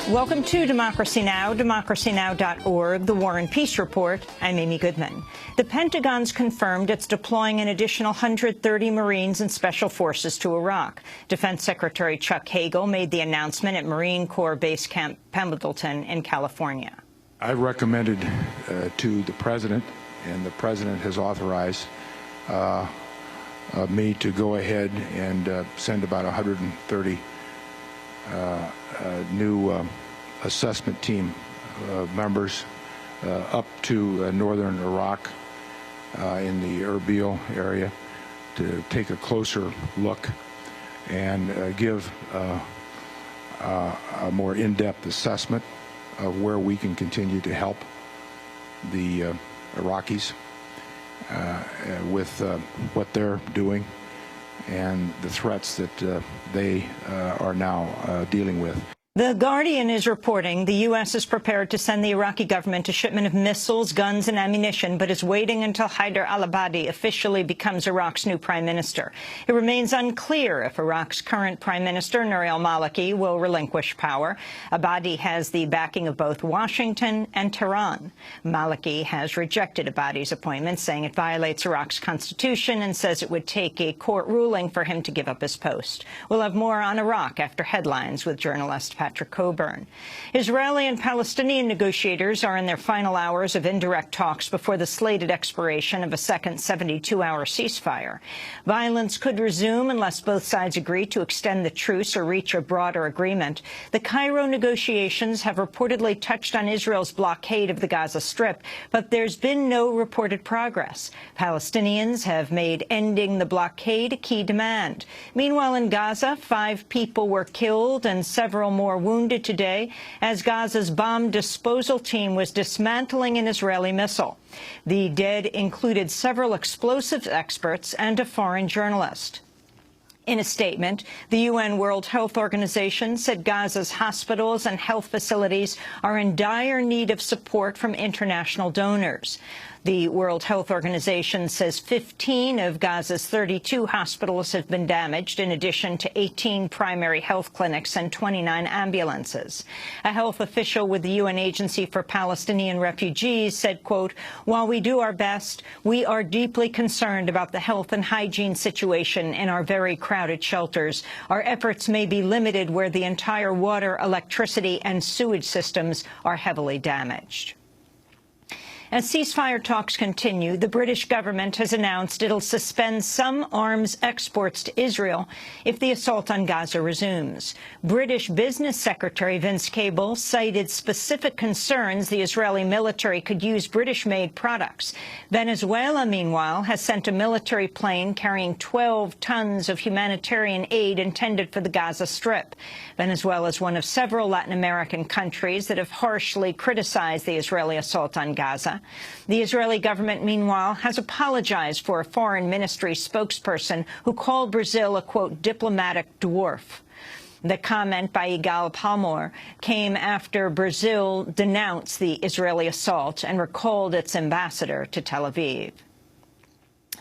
Welcome to Democracy Now!, democracynow.org, the War and Peace Report. I'm Amy Goodman. The Pentagon's confirmed it's deploying an additional 130 Marines and Special Forces to Iraq. Defense Secretary Chuck Hagel made the announcement at Marine Corps Base Camp Pendleton in California. I recommended to the President, and the President has authorized me to go ahead and send about 130 new assessment team members up to northern Iraq in the Erbil area to take a closer look and give a more in-depth assessment of where we can continue to help the Iraqis with what they're doing and the threats that they are now dealing with. The Guardian is reporting the U.S. is prepared to send the Iraqi government a shipment of missiles, guns and ammunition, but is waiting until Haider al-Abadi officially becomes Iraq's new prime minister. It remains unclear if Iraq's current prime minister, Nouri al-Maliki, will relinquish power. Abadi has the backing of both Washington and Tehran. Maliki has rejected Abadi's appointment, saying it violates Iraq's constitution and says it would take a court ruling for him to give up his post. We'll have more on Iraq after headlines with journalist Patrick Coburn. Israeli and Palestinian negotiators are in their final hours of indirect talks before the slated expiration of a second 72-hour ceasefire. Violence could resume unless both sides agree to extend the truce or reach a broader agreement. The Cairo negotiations have reportedly touched on Israel's blockade of the Gaza Strip, but there's been no reported progress. Palestinians have made ending the blockade a key demand. Meanwhile, in Gaza, 5 people were killed and several more wounded today as Gaza's bomb disposal team was dismantling an Israeli missile. The dead included several explosives experts and a foreign journalist. In a statement, the UN World Health Organization said Gaza's hospitals and health facilities are in dire need of support from international donors. The World Health Organization says 15 of Gaza's 32 hospitals have been damaged, in addition to 18 primary health clinics and 29 ambulances. A health official with the UN Agency for Palestinian Refugees said, quote, "While we do our best, we are deeply concerned about the health and hygiene situation in our very crowded shelters. Our efforts may be limited where the entire water, electricity and sewage systems are heavily damaged." As ceasefire talks continue, the British government has announced it'll suspend some arms exports to Israel if the assault on Gaza resumes. British Business Secretary Vince Cable cited specific concerns the Israeli military could use British-made products. Venezuela, meanwhile, has sent a military plane carrying 12 tons of humanitarian aid intended for the Gaza Strip. Venezuela is one of several Latin American countries that have harshly criticized the Israeli assault on Gaza. The Israeli government, meanwhile, has apologized for a foreign ministry spokesperson who called Brazil a, quote, diplomatic dwarf. The comment by Yigal Palmor came after Brazil denounced the Israeli assault and recalled its ambassador to Tel Aviv.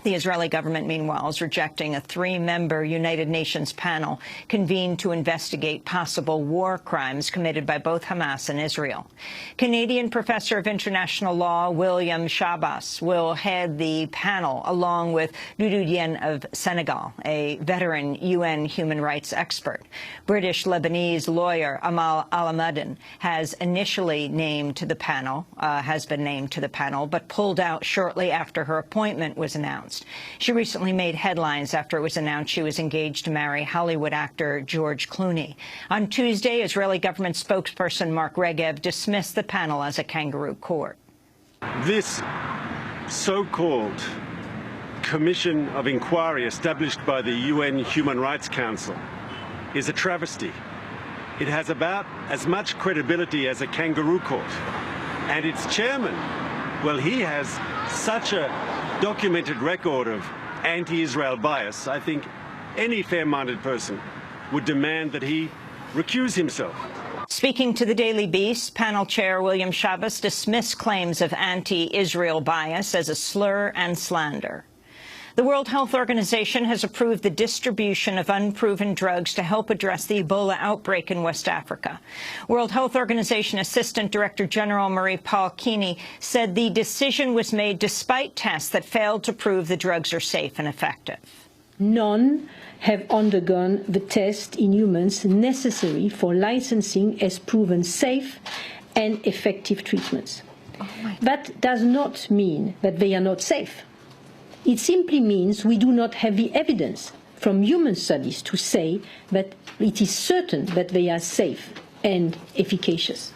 The Israeli government, meanwhile, is rejecting a 3-member United Nations panel convened to investigate possible war crimes committed by both Hamas and Israel. Canadian professor of international law William Chabas will head the panel, along with Doudou Diène of Senegal, a veteran UN human rights expert. British-Lebanese lawyer Amal Alameddine has initially named to the panel, but pulled out shortly after her appointment was announced. She recently made headlines after it was announced she was engaged to marry Hollywood actor George Clooney. On Tuesday, Israeli government spokesperson Mark Regev dismissed the panel as a kangaroo court. This so-called commission of inquiry established by the UN Human Rights Council is a travesty. It has about as much credibility as a kangaroo court. And its chairman, well, he has such a documented record of anti-Israel bias. I think any fair-minded person would demand that he recuse himself. Speaking to the Daily Beast, panel chair William Chabas dismissed claims of anti-Israel bias as a slur and slander. The World Health Organization has approved the distribution of unproven drugs to help address the Ebola outbreak in West Africa. World Health Organization Assistant Director General Marie-Paul Keeney said the decision was made despite tests that failed to prove the drugs are safe and effective. None have undergone the test in humans necessary for licensing as proven safe and effective treatments. That does not mean that they are not safe. It simply means we do not have the evidence from human studies to say that it is certain that they are safe and efficacious.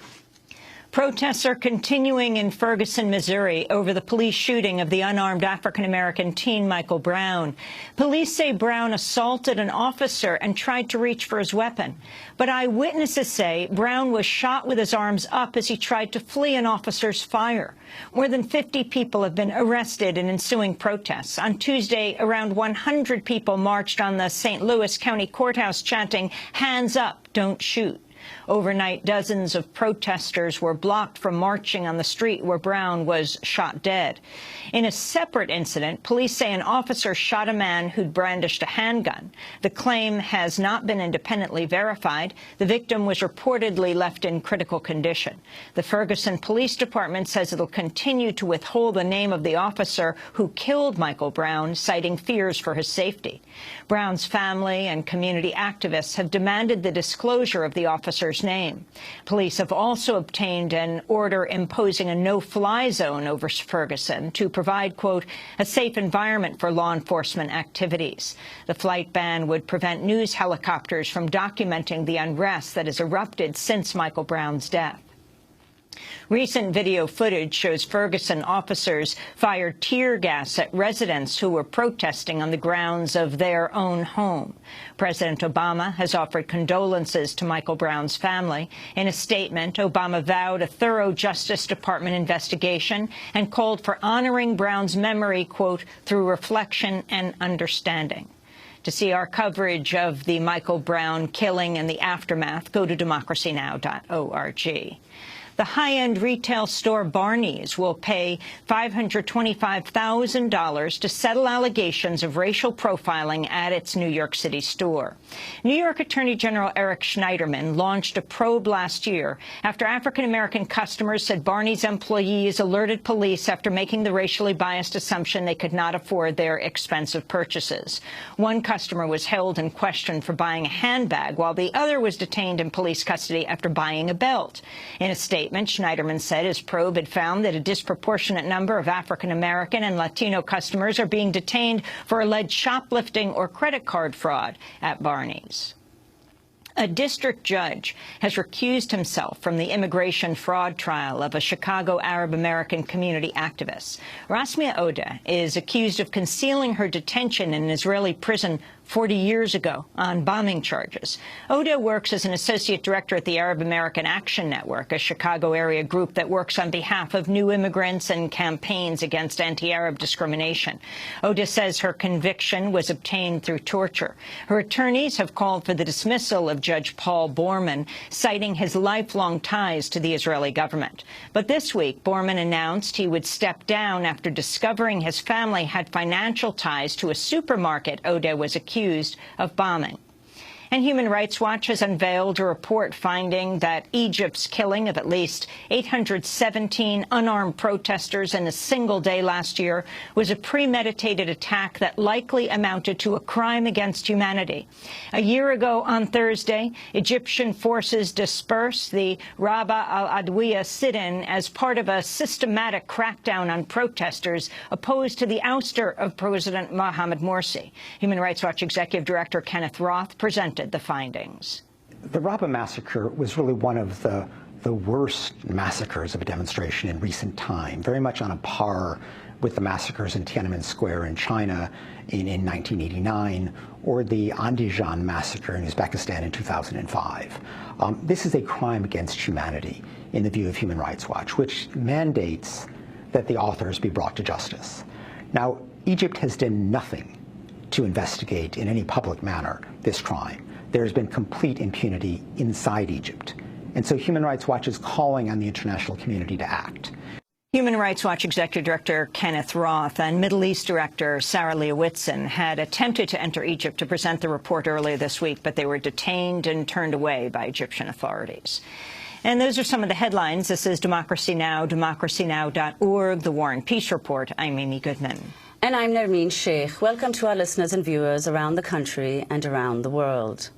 Protests are continuing in Ferguson, Missouri, over the police shooting of the unarmed African-American teen Michael Brown. Police say Brown assaulted an officer and tried to reach for his weapon. But eyewitnesses say Brown was shot with his arms up as he tried to flee an officer's fire. More than 50 people have been arrested in ensuing protests. On Tuesday, around 100 people marched on the St. Louis County Courthouse chanting, "Hands up, don't shoot." Overnight, dozens of protesters were blocked from marching on the street where Brown was shot dead. In a separate incident, police say an officer shot a man who'd brandished a handgun. The claim has not been independently verified. The victim was reportedly left in critical condition. The Ferguson Police Department says it'll continue to withhold the name of the officer who killed Michael Brown, citing fears for his safety. Brown's family and community activists have demanded the disclosure of the officer's name. Police have also obtained an order imposing a no-fly zone over Ferguson to provide, quote, a safe environment for law enforcement activities. The flight ban would prevent news helicopters from documenting the unrest that has erupted since Michael Brown's death. Recent video footage shows Ferguson officers fired tear gas at residents who were protesting on the grounds of their own home. President Obama has offered condolences to Michael Brown's family. In a statement, Obama vowed a thorough Justice Department investigation and called for honoring Brown's memory, quote, through reflection and understanding. To see our coverage of the Michael Brown killing and the aftermath, go to democracynow.org. The high-end retail store Barneys will pay $525,000 to settle allegations of racial profiling at its New York City store. New York Attorney General Eric Schneiderman launched a probe last year after African-American customers said Barneys employees alerted police after making the racially biased assumption they could not afford their expensive purchases. One customer was held and questioned for buying a handbag, while the other was detained in police custody after buying a belt. In a statement, Schneiderman said his probe had found that a disproportionate number of African-American and Latino customers are being detained for alleged shoplifting or credit card fraud at Barneys. A district judge has recused himself from the immigration fraud trial of a Chicago Arab-American community activist. Rasmia Odeh is accused of concealing her detention in an Israeli prison 40 years ago on bombing charges. Odeh works as an associate director at the Arab American Action Network, a Chicago area group that works on behalf of new immigrants and campaigns against anti-Arab discrimination. Odeh says her conviction was obtained through torture. Her attorneys have called for the dismissal of Judge Paul Borman, citing his lifelong ties to the Israeli government. But this week, Borman announced he would step down after discovering his family had financial ties to a supermarket Odeh was accused of bombing. And Human Rights Watch has unveiled a report finding that Egypt's killing of at least 817 unarmed protesters in a single day last year was a premeditated attack that likely amounted to a crime against humanity. A year ago on Thursday, Egyptian forces dispersed the Rabaa al-Adwiya sit-in as part of a systematic crackdown on protesters opposed to the ouster of President Mohamed Morsi. Human Rights Watch Executive Director Kenneth Roth presented the findings. The Rabaa massacre was really one of the worst massacres of a demonstration in recent time, very much on a par with the massacres in Tiananmen Square in China in 1989 or the Andijan massacre in Uzbekistan in 2005. This is a crime against humanity in the view of Human Rights Watch, which mandates that the authors be brought to justice. Now, Egypt has done nothing to investigate in any public manner this crime. There has been complete impunity inside Egypt. And so Human Rights Watch is calling on the international community to act. Human Rights Watch Executive Director Kenneth Roth and Middle East Director Sarah Leah Whitson had attempted to enter Egypt to present the report earlier this week, but they were detained and turned away by Egyptian authorities. And those are some of the headlines. This is Democracy Now!, democracynow.org, The War and Peace Report. I'm Amy Goodman. And I'm Nermeen Sheikh. Welcome to our listeners and viewers around the country and around the world.